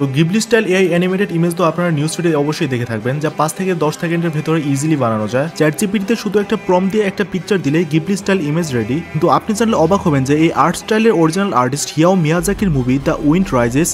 তো Ghibli style AI animated image তো আপনারা নিউজ ফিডে অবশ্যই দেখে থাকবেন, যা 5 থেকে 10 সেকেন্ডের ভেতরে ইজিলি বানানো যায়। চ্যাটজিপিটিতে শুধু একটা প্রম্পট দিয়ে একটা পিকচার দিলে গিবলি স্টাইল ইমেজ রেডি। কিন্তু আপনি জানলে অবাক হবেন যে এই আর্ট স্টাইলের অরিজিনাল আর্টিস্ট হিয়াও মিয়াজাকির মুভি দ্য উইন্ড রাইজেস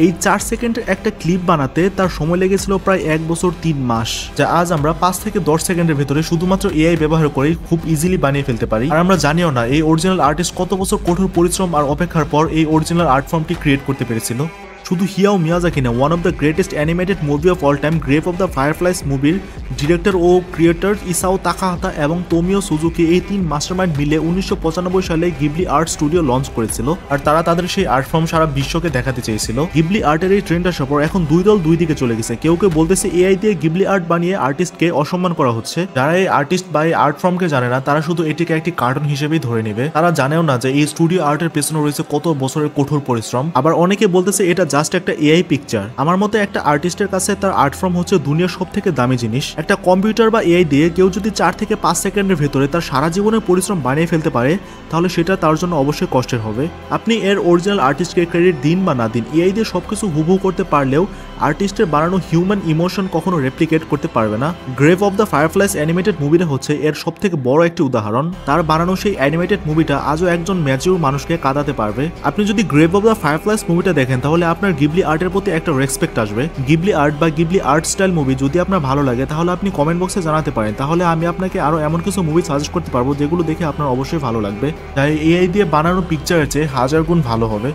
এই 4 সেকেন্ডের একটা ক্লিপ বানাতে তার সময় লেগেছিল প্রায় 1 বছর 3 মাস, যা আজ আমরা 5 থেকে 10 সেকেন্ডের ভেতরে শুধুমাত্র এআই ব্যবহার করে খুব ইজিলি বানিয়ে ফেলতে পারি। আর আমরা জানিও না এই অরিজিনাল আর্টিস্ট কত বছর কঠোর পরিশ্রম আর অপেক্ষার পর এই অরিজিনাল আর্ট ফর্মটি ক্রিয়েট করতে পেরেছিল। শুধু হিয়াও মিয়াজাকি না, one of the greatest animated movie of all time grave of the fireflies মুভির ডিরেক্টর ও ক্রিয়েটর ইসাও তাকাহাতা এবং তোমিও সুজুকি এই 3 মাস্টারমাইন্ড মিলে 1995 সালে গিবলি আর্ট স্টুডিও লঞ্চ করেছিল। আর তারা তাদের সেই আর্ট ফর্ম সারা বিশ্বকে দেখাতে চেয়েছিল। গিবলি আর্টের এই ট্রেন্ড আসার পর এখন দুই দল দুই দিকে চলে গেছে। কেউ কেউ বলতেছে এআই দিয়ে গিবলি আর্ট বানিয়ে আর্টিস্টকে অসম্মান করা হচ্ছে। যারা এই আর্টিস্ট বা এই আর্ট ফর্মকে জানে না, তারা শুধু এটিকে একটি কার্টুন হিসেবেই ধরে নেবে। তারা জানেও না যে এই স্টুডিও আর্টের পেছনে রয়েছে কত বছরের কঠোর পরিশ্রম। আবার অনেকে বলতেছে এটা জাস্ট একটা এআই পিকচার। আমার মতে একটা আর্টিস্টের কাছে তার আর্ট ফর্ম হচ্ছে দুনিয়ার সব থেকে দামি জিনিস। একটা কম্পিউটার বা এআই দিয়ে কেউ যদি 4 থেকে 5 সেকেন্ডের ভেতরে তার সারা জীবনের পরিশ্রম বানিয়ে ফেলতে পারে, তাহলে সেটা তার জন্য অবশ্যই কষ্টের হবে। আপনি এর অরিজিনাল আর্টিস্টকে ক্রেডিট দিন বা না দিন, এআই দিয়ে সবকিছু হুবহু করতে পারলেও আর্টিস্টের বানানো হিউম্যান ইমোশন কখনো রেপ্লিকেট করতে পারবে না। Grave of the fireflies animated মুভিটা হচ্ছে এর সব থেকে বড় একটি উদাহরণ। তার বানানো সেই অ্যানিমেটেড মুভিটা আজও একজন ম্যাচিউর মানুষকে কাঁদাতে পারবে। আপনি যদি গ্রেভ অফ দ্য ফায়ারফ্লাইস মুভিটা দেখেন, তাহলে আপনার গিবলি আর্টের প্রতি একটা রেসপেক্ট আসবে। গিবলি আর্ট বা গিবলি আর্ট স্টাইল মুভি যদি আপনার ভালো লাগে, তাহলে আপনি কমেন্ট বক্সে জানাতে পারেন। তাহলে আমি আপনাকে আরো এমন কিছু মুভি সাজেস্ট করতে পারবো যেগুলো দেখে আপনার অবশ্যই ভালো লাগবে, তাই এআই দিয়ে বানানো পিকচারের চেয়ে 1000 গুণ ভালো হবে।